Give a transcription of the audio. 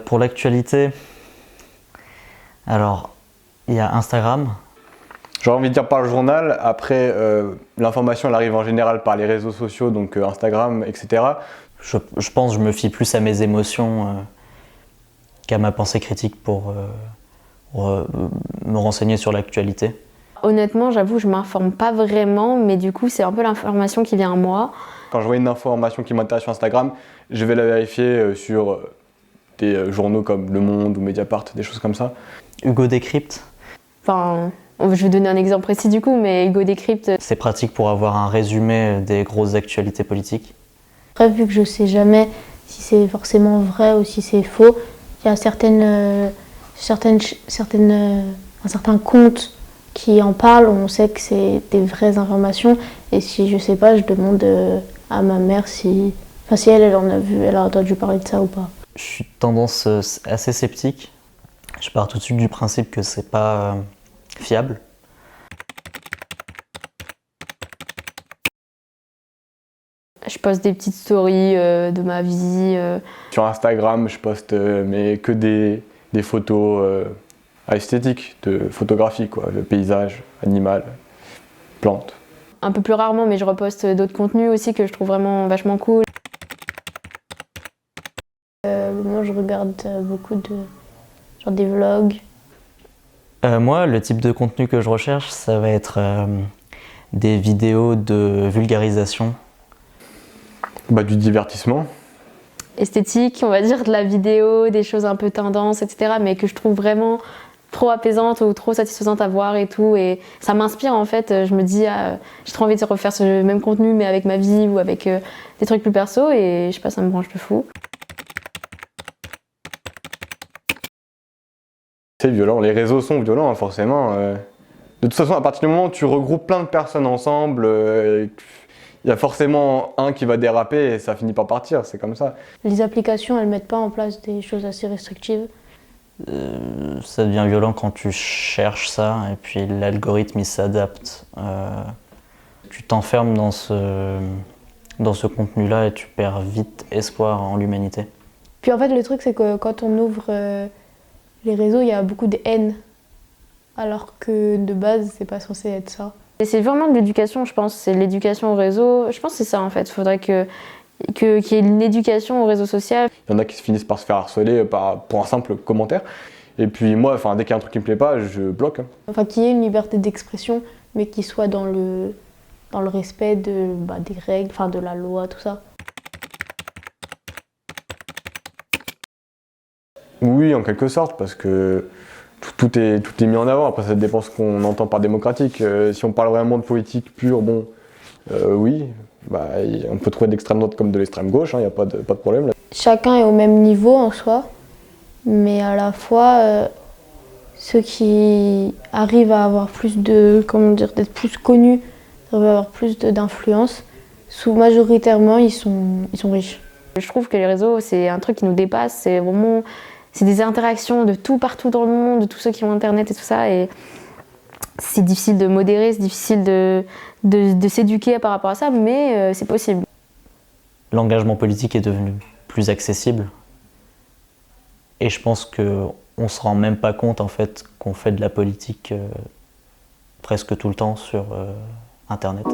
Pour l'actualité, alors il y a Instagram. J'aurais envie de dire par le journal, après l'information elle arrive en général par les réseaux sociaux, donc Instagram, etc. Je pense que je me fie plus à mes émotions qu'à ma pensée critique pour me renseigner sur l'actualité. Honnêtement, j'avoue, je m'informe pas vraiment, mais du coup, c'est un peu l'information qui vient à moi. Quand je vois une information qui m'intéresse sur Instagram, je vais la vérifier sur des journaux comme Le Monde ou Mediapart, des choses comme ça. Hugo Décrypte. Enfin, je vais donner un exemple précis du coup, mais Hugo Décrypte. C'est pratique pour avoir un résumé des grosses actualités politiques. Après, vu que je sais jamais si c'est forcément vrai ou si c'est faux, il y a certains comptes qui en parlent, on sait que c'est des vraies informations. Et si je sais pas, je demande à ma mère si elle en a vu, elle a entendu parler de ça ou pas. Je suis de tendance assez sceptique. Je pars tout de suite du principe que c'est pas fiable. Je poste des petites stories de ma vie. Sur Instagram, je poste mais que des photos esthétiques, de photographie, quoi, de paysages, animal, plantes. Un peu plus rarement, mais je reposte d'autres contenus aussi que je trouve vraiment vachement cool. Moi, je regarde beaucoup des vlogs. Moi, le type de contenu que je recherche, ça va être des vidéos de vulgarisation. Du divertissement. Esthétique, on va dire, de la vidéo, des choses un peu tendances, etc. Mais que je trouve vraiment trop apaisante ou trop satisfaisante à voir et tout. Et ça m'inspire en fait. Je me dis, j'ai trop envie de refaire ce même contenu, mais avec ma vie ou avec des trucs plus perso. Et je sais pas, ça me branche de fou. C'est violent, les réseaux sont violents, hein, forcément. De toute façon, à partir du moment où tu regroupes plein de personnes ensemble, il y a forcément un qui va déraper et ça finit par partir, c'est comme ça. Les applications, elles mettent pas en place des choses assez restrictives. Ça devient violent quand tu cherches ça et puis l'algorithme il s'adapte. Tu t'enfermes dans ce contenu-là et tu perds vite espoir en l'humanité. Puis en fait, le truc, c'est que quand on ouvre les réseaux, il y a beaucoup de haine. Alors que de base, c'est pas censé être ça. Et c'est vraiment de l'éducation, je pense. C'est l'éducation au réseau. Je pense que c'est ça en fait. Il faudrait qu'il y ait une éducation au réseau social. Il y en a qui finissent par se faire harceler pour un simple commentaire. Et puis moi, dès qu'il y a un truc qui me plaît pas, je bloque. Enfin, qu'il y ait une liberté d'expression, mais qui soit dans le respect des règles, de la loi, tout ça. Oui, en quelque sorte, parce que tout est mis en avant. Après, ça dépend ce qu'on entend par démocratique. Si on parle vraiment de politique pure, oui, on peut trouver d'extrême droite comme de l'extrême gauche, il n'y a pas de problème là. Chacun est au même niveau en soi, mais à la fois, ceux qui arrivent à avoir plus d'être plus connus, arrivent à avoir plus d'influence, majoritairement, ils sont riches. Je trouve que les réseaux, c'est un truc qui nous dépasse. C'est des interactions de tout partout dans le monde, de tous ceux qui ont Internet et tout ça. Et c'est difficile de modérer, c'est difficile de s'éduquer par rapport à ça, mais c'est possible. L'engagement politique est devenu plus accessible. Et je pense qu'on ne se rend même pas compte en fait qu'on fait de la politique presque tout le temps sur Internet.